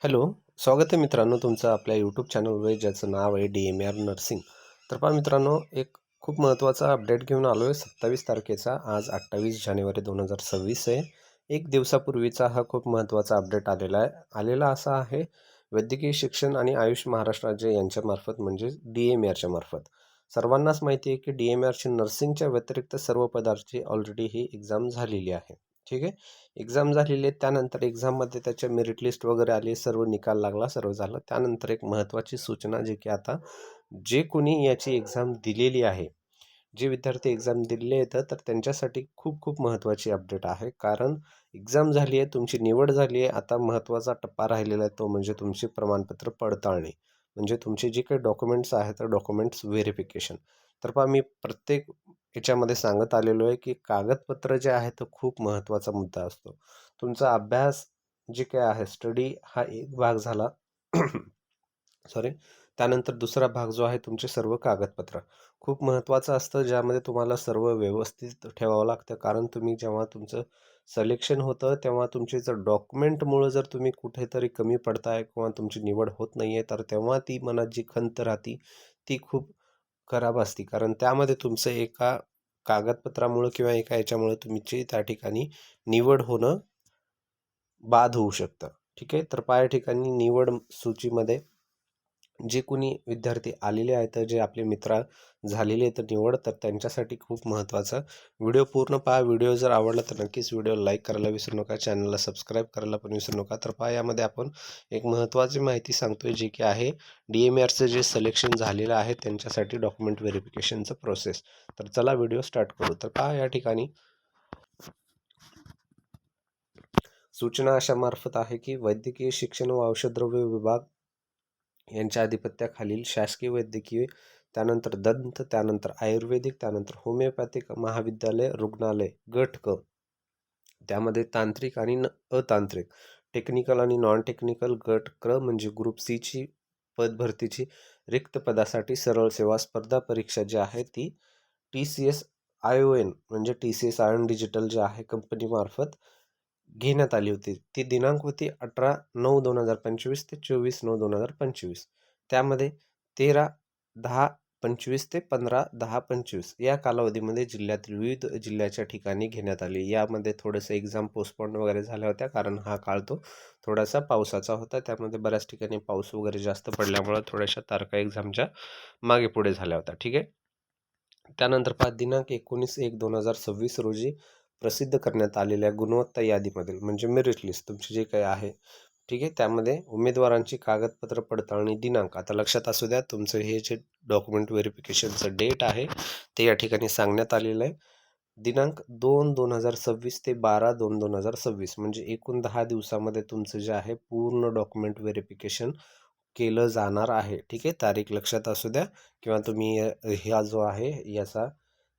Hello, स्वागत आहे मित्रांनो तुमचं आपल्या यूट्यूब चॅनलवर ज्याचं नाव आहे DMR नर्सिंग. तर पहा मित्रांनो, एक खूप महत्त्वाचा अपडेट घेऊन आलो आहे 27 तारखेचा. आज 28 जानेवारी 2026 आहे. एक दिवसापूर्वीचा हा खूप महत्त्वाचा अपडेट आलेला आहे. आलेला असा आहे, वैद्यकीय शिक्षण आणि आयुष महाराष्ट्र राज्य यांच्यामार्फत म्हणजे DMRच्या मार्फत. सर्वांनाच माहिती आहे की DMRची नर्सिंगच्या व्यतिरिक्त सर्व पदार्थाची ऑलरेडी ही एक्झाम झालेली आहे. ठीक आहे. एक्झाम झालेली आहे. त्यानंतर एक्झाममध्ये त्याच्या मेरिट लिस्ट वगैरे आली, सर्व निकाल लागला, सर्व झालं. त्यानंतर एक महत्त्वाची सूचना जी की आता जे कोणी याची एक्झाम दिलेली आहे, जे विद्यार्थी एक्झाम दिलेले आहेत तर त्यांच्यासाठी खूप खूप महत्त्वाची अपडेट आहे. कारण एक्झाम झाली आहे, तुमची निवड झाली आहे. आता महत्त्वाचा टप्पा राहिलेला आहे तो म्हणजे तुमचे प्रमाणपत्र पडताळणे. म्हणजे तुमचे जे काही डॉक्युमेंट्स आहेत तर डॉक्युमेंट्स व्हेरिफिकेशन. तर पहा मी प्रत्येक याच्यामध्ये सांगत आलेलो आहे की कागदपत्र जे आहे तो खूप महत्त्वाचा मुद्दा असतो. तुमचा अभ्यास जे काही आहे स्टडी हा एक भाग झाला. सॉरी. त्यानंतर दुसरा भाग जो आहे तुमचे सर्व कागदपत्र खूप महत्त्वाचं असतं, ज्यामध्ये तुम्हाला सर्व व्यवस्थित ठेवावं लागतं. कारण तुम्ही जेव्हा तुमचं सिलेक्शन होतं तेव्हा तुमचे जर डॉक्युमेंटमुळं जर तुम्ही कुठेतरी कमी पडताय किंवा तुमची निवड होत नाही आहे, तर तेव्हा ती मनात जी खंत राहते ती खूप खराब असते. कारण त्यामध्ये तुमचं एका कागदपत्रामुळं किंवा एका याच्यामुळं तुमची त्या ठिकाणी निवड होणं बाद होऊ शकतं. ठीक आहे. तर पहा ठिकाणी निवड सूचीमध्ये जे कोणी विद्यार्थी आलेले आहेत, जे आपले मित्र झालेले आहेत निवड, तर त्यांच्यासाठी खूप महत्त्वाचा व्हिडिओ पूर्ण पहा. व्हिडिओ जर आवडला तर नक्कीच व्हिडिओ लाईक करायला विसरू नका, चॅनलला सबस्क्राईब करायला पण विसरू नका. तर पहा यामध्ये आपण एक महत्त्वाची माहिती सांगतोय, जी की आहे DMRचं जे सिलेक्शन झालेलं आहे त्यांच्यासाठी डॉक्युमेंट व्हेरिफिकेशनचं प्रोसेस. तर चला व्हिडिओ स्टार्ट करू. तर पहा या ठिकाणी सूचना अशा मार्फत आहे की वैद्यकीय शिक्षण व औषधद्रव्य विभाग यांच्या आधिपत्याखालील शासकीय वैद्यकीय, त्यानंतर दंत, त्यानंतर आयुर्वेदिक, त्यानंतर होमिओपॅथिक महाविद्यालय रुग्णालय गट क, त्यामध्ये तांत्रिक आणि अतांत्रिक, टेक्निकल आणि नॉन टेक्निकल गट क म्हणजे ग्रुप सीची पदभरतीची रिक्त पदासाठी सरळ सेवा स्पर्धा परीक्षा जी आहे ती TCS-ION म्हणजे TCS आयन डिजिटल जे आहे कंपनीमार्फत घेण्यात आली होती. ती दिनांक होती 18/9/2025 ते 24/9/2025. त्यामध्ये 13/10/25 ते 15/10/25 या कालावधीमध्ये जिल्ह्यातील विविध जिल्ह्याच्या ठिकाणी घेण्यात आली. यामध्ये थोडंसं एक्झाम पोस्टपोन वगैरे झाल्या होत्या, कारण हा काळ तो थोडासा पावसाचा होता. त्यामध्ये बऱ्याच ठिकाणी पाऊस वगैरे जास्त पडल्यामुळं थोड्याशा तारखा एक्झामच्या मागे पुढे झाल्या होत्या. ठीक आहे. त्यानंतर दिनांक 19/1/2026 रोजी प्रसिद्ध करण्यात आलेल्या गुणवत्ता यादीमधील म्हणजे मेरिट लिस्ट तुमची जे काही आहे, ठीक आहे, त्यामध्ये उमेदवारांची कागदपत्र पडताळणी दिनांक आता लक्षात असू द्या, तुमचं हे जे डॉक्युमेंट व्हेरिफिकेशनचं डेट आहे ते या ठिकाणी सांगण्यात आलेलं आहे. दिनांक 2/2026 ते 12/2/2026 म्हणजे एकूण 10 दिवसामध्ये तुमचं जे आहे पूर्ण डॉक्युमेंट व्हेरिफिकेशन केलं जाणार आहे. ठीक आहे. तारीख लक्षात असू द्या किंवा तुम्ही हा जो आहे याचा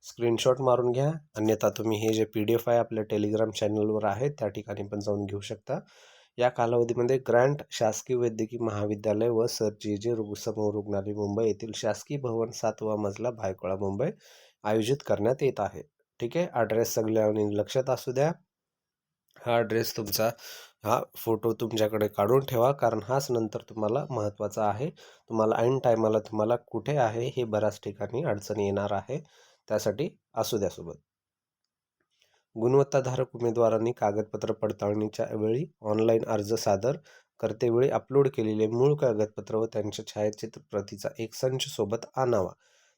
स्क्रीनशॉट मारून घ्या. अन्यथा तुम्ही हे जे PDF आहे आपल्या टेलिग्राम चॅनलवर आहे त्या ठिकाणी पण जाऊन घेऊ शकता. या कालावधीमध्ये ग्रँट शासकीय वैद्यकीय महाविद्यालय व सर जे समूह रुग्णालय मुंबई येथील शासकीय भवन 7वा मजला भायखळा मुंबई आयोजित करण्यात येत आहे. ठीक आहे. ॲड्रेस सगळ्यांनी लक्षात असू द्या. हा ॲड्रेस तुमचा हा फोटो तुमच्याकडे काढून ठेवा, कारण हाच नंतर तुम्हाला महत्त्वाचा आहे. तुम्हाला ऐन टायमाला तुम्हाला कुठे आहे हे बऱ्याच ठिकाणी अडचणी येणार आहे. त्यासाठी असू द्या सोबत. गुणवत्ताधारक उमेदवारांनी कागदपत्र पडताळणीच्या वेळी ऑनलाईन अर्ज सादर करतेवेळी अपलोड केलेले मूळ कागदपत्र व त्यांच्या छायाचित्र प्रतीचा एक संच सोबत आणावा.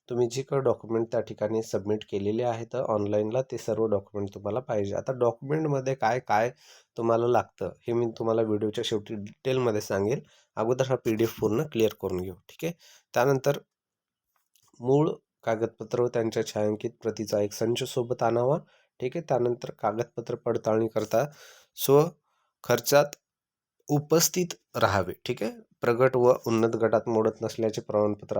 तुम्ही जे काही डॉक्युमेंट त्या ठिकाणी सबमिट केलेले आहेत ऑनलाईनला ते सर्व डॉक्युमेंट तुम्हाला पाहिजे. आता डॉक्युमेंटमध्ये काय काय तुम्हाला लागतं हे मी तुम्हाला व्हिडिओच्या शेवटी डिटेलमध्ये सांगेल. अगोदर हा PDF पूर्ण क्लिअर करून घेऊ. ठीक आहे. त्यानंतर मूळ कागदपत्र व त्यांच्या छायांकित प्रतीचा एक संच सोबत आणावा. ठीक आहे. त्यानंतर कागदपत्र पडताळणी करता स्व खर्चात उपस्थित राहावे. ठीक आहे. प्रगत व उन्नत गटात मोडत नसल्याचे प्रमाणपत्र,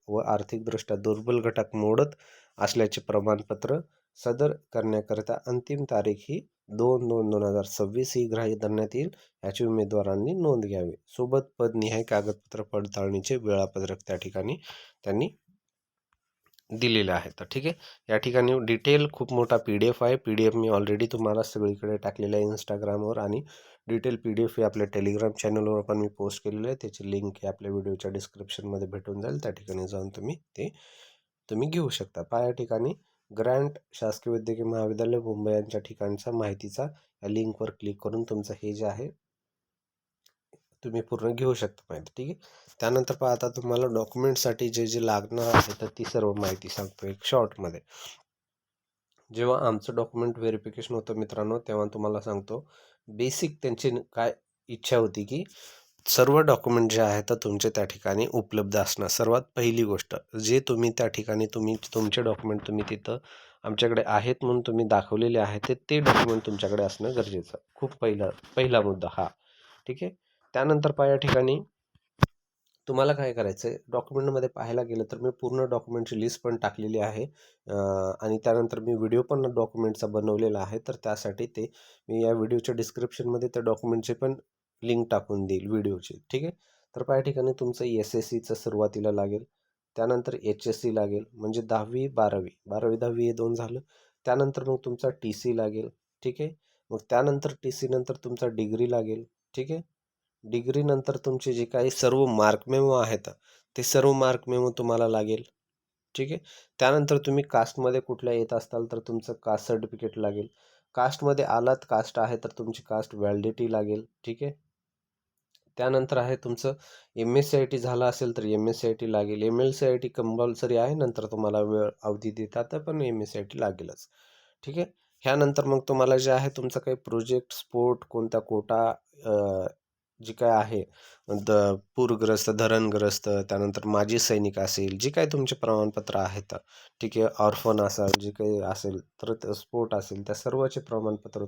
व आर्थिकदृष्ट्या दुर्बल गटात मोडत असल्याचे प्रमाणपत्र सदर करण्याकरिता अंतिम तारीख ही 2/2/2026 ही ग्राह्य धरण्यात येईल. याची उमेदवारांनी नोंद घ्यावी. सोबत पदनिहाय कागदपत्र पडताळणीचे वेळापत्रक त्या ठिकाणी त्यांनी दिलेलं आहे. तर ठीक आहे, या ठिकाणी डिटेल खूप मोठा PDF आहे. PDF मी ऑलरेडी तुम्हाला सगळीकडे टाकलेला आहे Instagramवर, आणि डिटेल PDF हे आपल्या टेलिग्राम चॅनलवर पण मी पोस्ट केलेलं आहे. त्याची लिंक हे आपल्या व्हिडिओच्या डिस्क्रिप्शनमध्ये भेटून जाईल. त्या ठिकाणी जाऊन तुम्ही घेऊ शकता. या ठिकाणी ग्रँट शासकीय वैद्यकीय महाविद्यालय मुंबई यांच्या ठिकाणचा माहितीचा या लिंकवर क्लिक करून तुमचं हे जे आहे तुम्ही पूर्ण घेऊ शकता माहिती. ठीक आहे. त्यानंतर आता तुम्हाला डॉक्युमेंटसाठी जे जे लागणार आहे तर ती सर्व माहिती सांगतो एक शॉर्टमध्ये. जेव्हा आमचं डॉक्युमेंट व्हेरिफिकेशन होतं मित्रांनो, तेव्हा तुम्हाला सांगतो बेसिक त्यांची काय इच्छा होती की सर्व डॉक्युमेंट जे आहेत तर तुमचे त्या ठिकाणी उपलब्ध असणं. सर्वात पहिली गोष्ट, जे तुम्ही त्या ठिकाणी तुमचे डॉक्युमेंट तुम्ही तिथं आमच्याकडे आहेत म्हणून तुम्ही दाखवलेले आहेत ते डॉक्युमेंट तुमच्याकडे असणं गरजेचं. खूप पहिला मुद्दा हा. ठीक आहे. त्यानंतर या ठिकाणी तुम्हाला काय करायचं आहे, डॉक्युमेंटमध्ये पाहायला गेलं तर मी पूर्ण डॉक्युमेंटची लिस्ट पण टाकलेली आहे, आणि त्यानंतर मी व्हिडिओ पण डॉक्युमेंटचा बनवलेला आहे. तर त्यासाठी मी या व्हिडिओच्या डिस्क्रिप्शनमध्ये त्या डॉक्युमेंटचे पण लिंक टाकून देईल व्हिडिओची. ठीक आहे. तर या ठिकाणी तुमचं SSCचं सुरुवातीला लागेल, त्यानंतर HSC लागेल, म्हणजे 10वी 12वी 10वी हे 2 झालं. त्यानंतर मग तुमचा TC लागेल. ठीक आहे. मग त्यानंतर TC नंतर तुमचा डिग्री लागेल. ठीक आहे. डिग्री नंतर तुमचे जे काही सर्व मार्क मेमो आहेत ते सर्व मार्क मेमो तुम्हाला लागेल. ठीक आहे. त्यानंतर तुम्ही कास्टमध्ये कुठल्या येत असताल तर तुमचं कास्ट सर्टिफिकेट लागेल. कास्टमध्ये आलात, कास्ट आहे तर तुमची कास्ट व्हॅलिडिटी लागेल. ठीक आहे. त्यानंतर आहे तुमचं MSCIT झालं असेल तर MSCIT लागेल. MLCIT कंपल्सरी आहे, नंतर तुम्हाला वेळ अवधी देतात पण MSCIT लागेलच. ठीक आहे. ह्यानंतर मग तुम्हाला जे आहे तुमचं काही प्रोजेक्ट, स्पोर्ट, कोणता कोटा, जी काय आहे पूरग्रस्त, धरणग्रस्त, त्यानंतर माजी सैनिक असेल, जे काही तुमचे प्रमाणपत्र आहेत. ठीक आहे. ऑर्फन असेल, जे काही असेल तर स्पोर्ट असेल, त्या सर्वचे प्रमाणपत्र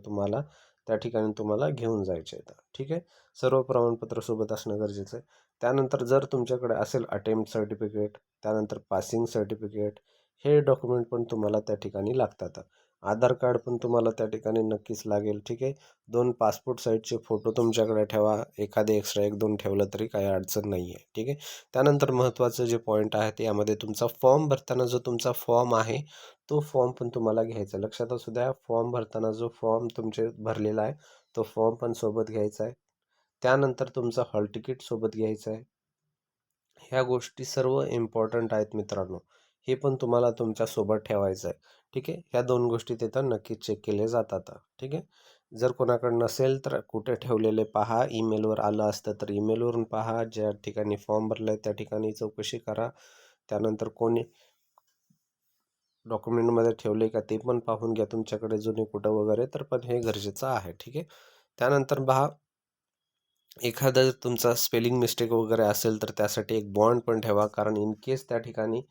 त्या ठिकाणी तुम्हाला घेऊन जायचे आहेत. ठीक आहे. सर्व प्रमाणपत्र सोबत असणं गरजेचं आहे. त्यानंतर जर तुमच्याकडे असेल अटेम्प्ट सर्टिफिकेट, त्यानंतर पासिंग सर्टिफिकेट, हे डॉक्युमेंट पण तुम्हाला त्या ठिकाणी लागतात. आधार कार्ड पण तुम्हाला त्या ठिकाणी नक्कीच लागेल. ठीक आहे. 2 पासपोर्ट साईजचे फोटो तुमच्याकडे ठेवा. एखादे एक्स्ट्रा 1-2 ठेवलं तरी काही अडचण नाही आहे. ठीक आहे. त्यानंतर महत्त्वाचं जे पॉईंट आहे ते यामध्ये तुमचा फॉर्म भरताना जो तुमचा फॉर्म आहे तो फॉर्म पण तुम्हाला घ्यायचा. लक्षात असू द्या, फॉर्म भरताना जो फॉर्म तुमचे भरलेला आहे तो फॉर्म पण सोबत घ्यायचा आहे. त्यानंतर तुमचं हॉल तिकीट सोबत घ्यायचं आहे. ह्या गोष्टी सर्व इम्पॉर्टंट आहेत मित्रांनो. हे पण तुम्हाला तुमच्या सोबत ठेवायचं आहे. ठीक आहे. ह्या 2 गोष्टी तिथं नक्कीच चेक केले जातात. ठीक आहे. जर कोणाकडे नसेल तर कुठे ठेवलेले पहा. ईमेलवर आलं असतं तर ईमेलवरून पहा. ज्या ठिकाणी फॉर्म भरला आहे त्या ठिकाणी चौकशी करा. त्यानंतर कोणी डॉक्युमेंटमध्ये ठेवले का ते पण पाहून घ्या, तुमच्याकडे जुने कुठं वगैरे, तर पण हे गरजेचं आहे. ठीक आहे. त्यानंतर पहा, एखादा जर तुमचा स्पेलिंग मिस्टेक वगैरे असेल तर त्यासाठी एक बॉन्ड पण ठेवा, कारण इन केस त्या ठिकाणी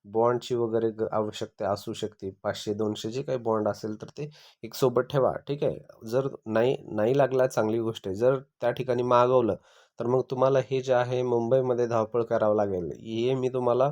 बॉन्डची वगैरे आवश्यकता असू शकते. 500-200 जे काही बॉन्ड असेल तर ते एक सोबत ठेवा. ठीक आहे. जर नाही नाही लागला चांगली गोष्ट आहे. जर त्या ठिकाणी मागवलं तर मग तुम्हाला हे जे आहे मुंबईमध्ये धावपळ करावं लागेल. हे मी तुम्हाला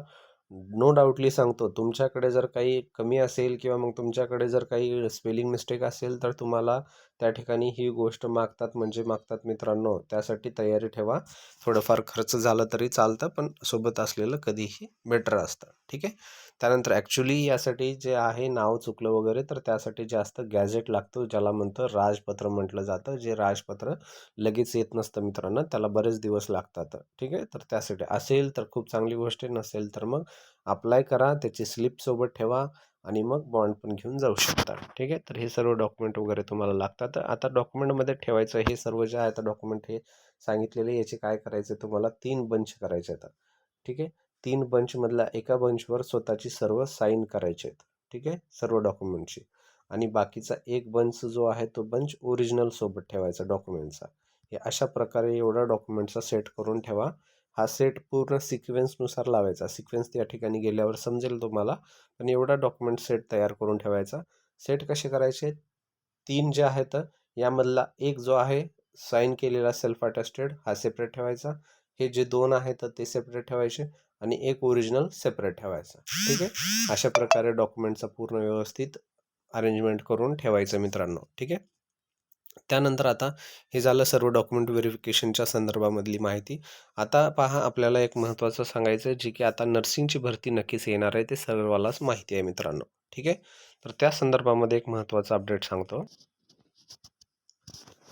नो डाऊटली सांगतो. तुमच्याकडे जर काही कमी असेल किंवा मग तुमच्याकडे जर काही स्पेलिंग मिस्टेक असेल तर तुम्हाला त्या ठिकाणी ही गोष्ट मागतात म्हणजे मागतात मित्रांनो. त्यासाठी तयारी ठेवा. थोडंफार खर्च झाला तरी चालतं, पण सोबत असलेलं कधीही बेटर असतं. ठीक आहे. त्यानंतर ॲक्च्युली यासाठी जे आहे नाव चुकलं वगैरे तर त्यासाठी जास्त गॅजेट लागतो, ज्याला म्हणतं राजपत्र म्हटलं जातं. जे राजपत्र लगेच येत नसतं मित्रांनो, त्याला बरेच दिवस लागतात. ठीक आहे. तर त्यासाठी असेल तर खूप चांगली गोष्ट आहे, नसेल तर मग अप्लाय करा, त्याची स्लिप सोबत ठेवा आणि मग बॉन्ड पण घेऊन जाऊ शकता. ठीक आहे. तर हे सर्व डॉक्युमेंट वगैरे तुम्हाला लागतात. आता डॉक्युमेंटमध्ये ठेवायचं हे सर्व जे आहे डॉक्युमेंट हे सांगितलेले, याचे काय करायचे तुम्हाला 3 बंच करायचे आहेत. ठीक आहे. 3 बंचमधला एका बंचवर स्वतःची सर्व साईन करायचे आहेत. ठीक आहे. सर्व डॉक्युमेंटची, आणि बाकीचा एक बंच जो आहे तो बंच ओरिजिनल सोबत ठेवायचा डॉक्युमेंटचा. हे अशा प्रकारे एवढा डॉक्युमेंटचा सेट करून ठेवा. हा सेट पूर्ण सिक्वेन्सनुसार लावायचा. सिक्वेन्स त्या ठिकाणी गेल्यावर समजेल तुम्हाला, पण एवढा डॉक्युमेंट सेट तयार करून ठेवायचा. सेट कसे करायचे? 3 जे आहेत यामधला एक जो आहे साइन केलेला सेल्फ अटेस्टेड हा सेपरेट ठेवायचा. हे जे 2 आहेत ते सेपरेट ठेवायचे, आणि एक ओरिजिनल सेपरेट ठेवायचा. ठीक आहे. अशा प्रकारे डॉक्युमेंटचा पूर्ण व्यवस्थित अरेंजमेंट करून ठेवायचं मित्रांनो. ठीक आहे. त्यानंतर आता हे झालं सर्व डॉक्युमेंट व्हेरिफिकेशनच्या संदर्भामधली माहिती. आता पहा आपल्याला एक महत्त्वाचं सांगायचं आहे, जे की आता नर्सिंगची भरती नक्कीच येणार आहे, ते सर्वालाच माहिती आहे मित्रांनो. ठीक आहे. तर त्या संदर्भामध्ये एक महत्त्वाचा अपडेट सांगतो.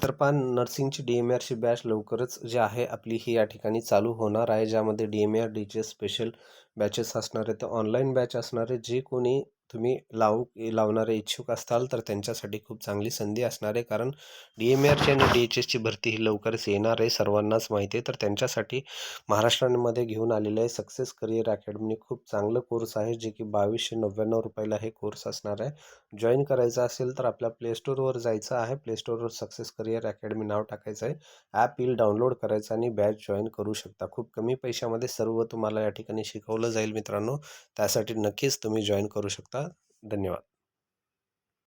तर पहा नर्सिंगची DMRची बॅच लवकरच जी आहे आपली ही या ठिकाणी चालू होणार आहे, ज्यामध्ये DMR DCS स्पेशल बॅचेस असणार आहेत. तर ऑनलाईन बॅच असणार आहे. जे कोणी तुम्ही लावणारे इच्छुक असताल तर त्यांच्यासाठी खूप चांगली संधी असणार आहे, कारण DMRची आणि DHSची भरती ही लवकरच येणार आहे, सर्वांनाच माहिती आहे. तर त्यांच्यासाठी महाराष्ट्रामध्ये घेऊन आलेलं आहे सक्सेस करिअर अकॅडमी. खूप चांगलं कोर्स आहे, जे की 2299 रुपयाला हे कोर्स असणार आहे. जॉईन करायचं असेल तर आपल्या प्लेस्टोरवर जायचं आहे. प्लेस्टोरवर सक्सेस करिअर अकॅडमी नाव टाकायचं आहे. ॲप येईल, डाउनलोड करायचं आणि बॅच जॉईन करू शकता. खूप कमी पैशामध्ये सर्व तुम्हाला या ठिकाणी शिकवलं जाईल मित्रांनो. त्यासाठी नक्कीच तुम्ही जॉईन करू शकता. धन्यवाद.